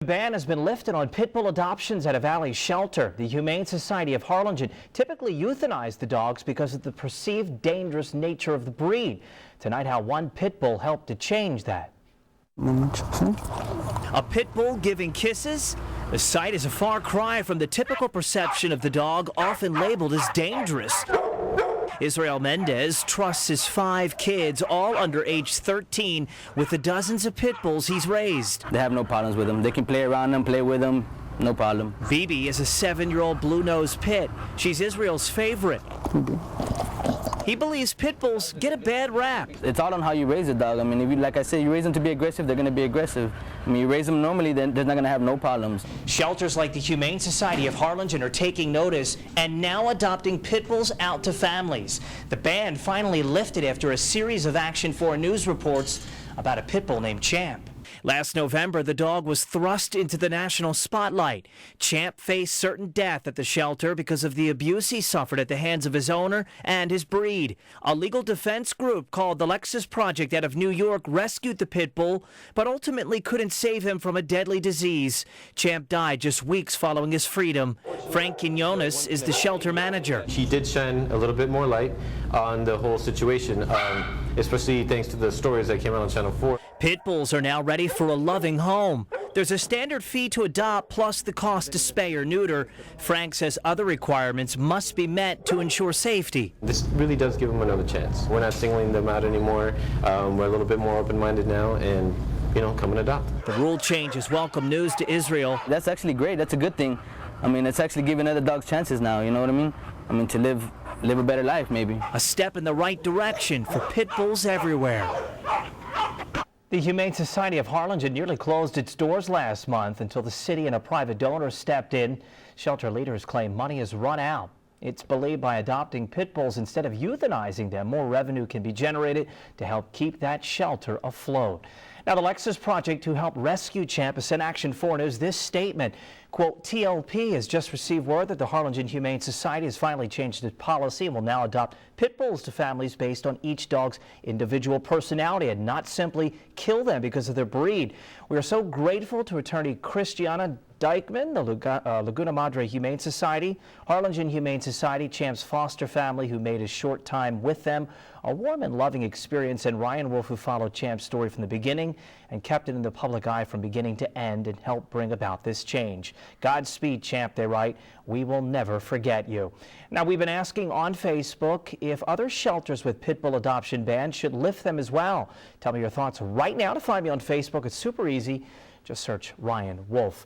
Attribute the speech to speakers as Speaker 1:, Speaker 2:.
Speaker 1: The ban has been lifted on pit bull adoptions at a Valley shelter. The Humane Society of Harlingen typically euthanized the dogs because of the perceived dangerous nature of the breed. Tonight, how one pit bull helped to change that. A pit bull giving kisses? The sight is a far cry from the typical perception of the dog, often labeled as dangerous. Israel Mendez trusts his 5 kids, all under age 13, with the dozens of pit bulls he's raised.
Speaker 2: They have no problems with them. They can play around them, play with them, no problem.
Speaker 1: Bebee is a 7-year-old blue-nosed pit. She's Israel's favorite. He believes pit bulls get a bad rap.
Speaker 2: It's all on how you raise a dog. I mean, if you, like I said, you raise them to be aggressive, they're going to be aggressive. I mean, you raise them normally, then they're not going to have no problems.
Speaker 1: Shelters like the Humane Society of Harlingen are taking notice and now adopting pit bulls out to families. The ban finally lifted after a series of Action 4 news reports about a pit bull named Champ. Last November, the dog was thrust into the national spotlight. Champ faced certain death at the shelter because of the abuse he suffered at the hands of his owner and his breed. A legal defense group called the Lexus Project out of New York rescued the pit bull, but ultimately couldn't save him from a deadly disease. Champ died just weeks following his freedom. Frank Quinones is the shelter manager.
Speaker 3: He did shine a little bit more light on the whole situation, especially thanks to the stories that came out on Channel 4.
Speaker 1: Pit bulls are now ready for a loving home. There's a standard fee to adopt plus the cost to spay or neuter. Frank says other requirements must be met to ensure safety.
Speaker 3: This really does give them another chance. We're not singling them out anymore. We're a little bit more open-minded now, and come and adopt.
Speaker 1: The rule change is welcome news to Israel.
Speaker 2: That's actually great. That's a good thing. I mean, it's actually giving other dogs chances now, you know what I mean? I mean, to live a better life, maybe.
Speaker 1: A step in the right direction for pit bulls everywhere. The Humane Society of Harlingen nearly closed its doors last month until the city and a private donor stepped in. Shelter leaders claim money has run out. It's believed by adopting pit bulls instead of euthanizing them, more revenue can be generated to help keep that shelter afloat. Now, the Lexus Project to help rescue Champ has sent Action 4 News this statement. Quote, TLP has just received word that the Harlingen Humane Society has finally changed its policy and will now adopt pit bulls to families based on each dog's individual personality and not simply kill them because of their breed. We are so grateful to attorney Christiana Dykeman, the Laguna Madre Humane Society, Harlingen Humane Society, Champ's foster family who made a short time with them a warm and loving experience, and Ryan Wolf, who followed Champ's story from the beginning and kept it in the public eye from beginning to end and helped bring about this change. Godspeed, Champ, they write. We will never forget you. Now, we've been asking on Facebook if other shelters with pit bull adoption bans should lift them as well. Tell me your thoughts right now. To find me on Facebook, it's super easy. Just search Ryan Wolf.